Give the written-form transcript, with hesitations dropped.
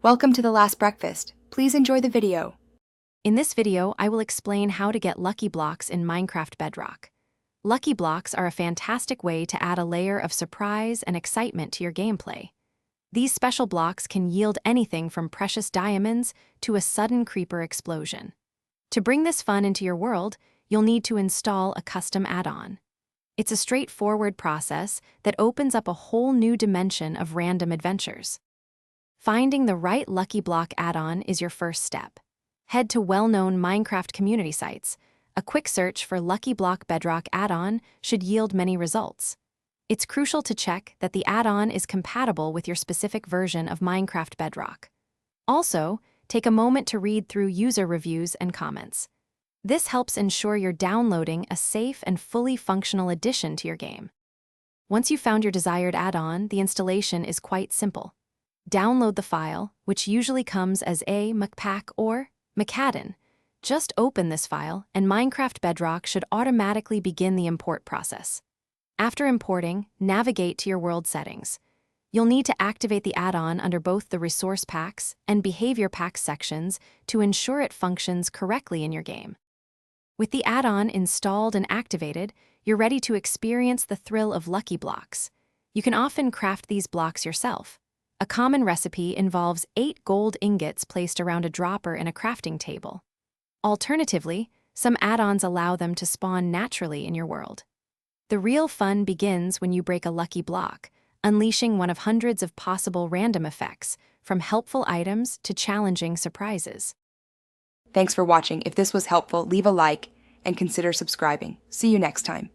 Welcome to The Last Breakfast. Please enjoy the video. In this video, I will explain how to get lucky blocks in Minecraft Bedrock. Lucky blocks are a fantastic way to add a layer of surprise and excitement to your gameplay. These special blocks can yield anything from precious diamonds to a sudden creeper explosion. To bring this fun into your world, you'll need to install a custom add-on. It's a straightforward process that opens up a whole new dimension of random adventures. Finding the right Lucky Block add-on is your first step. Head to well-known Minecraft community sites. A quick search for Lucky Block Bedrock add-on should yield many results. It's crucial to check that the add-on is compatible with your specific version of Minecraft Bedrock. Also, take a moment to read through user reviews and comments. This helps ensure you're downloading a safe and fully functional addition to your game. Once you've found your desired add-on, the installation is quite simple. Download the file, which usually comes as a MacPack or Macadon. Just open this file, and Minecraft Bedrock should automatically begin the import process. After importing, navigate to your world settings. You'll need to activate the add-on under both the Resource Packs and Behavior Packs sections to ensure it functions correctly in your game. With the add-on installed and activated, you're ready to experience the thrill of Lucky Blocks. You can often craft these blocks yourself. A common recipe involves 8 gold ingots placed around a dropper in a crafting table. Alternatively, some add-ons allow them to spawn naturally in your world. The real fun begins when you break a lucky block, unleashing one of hundreds of possible random effects, from helpful items to challenging surprises. Thanks for watching. If this was helpful, leave a like and consider subscribing. See you next time.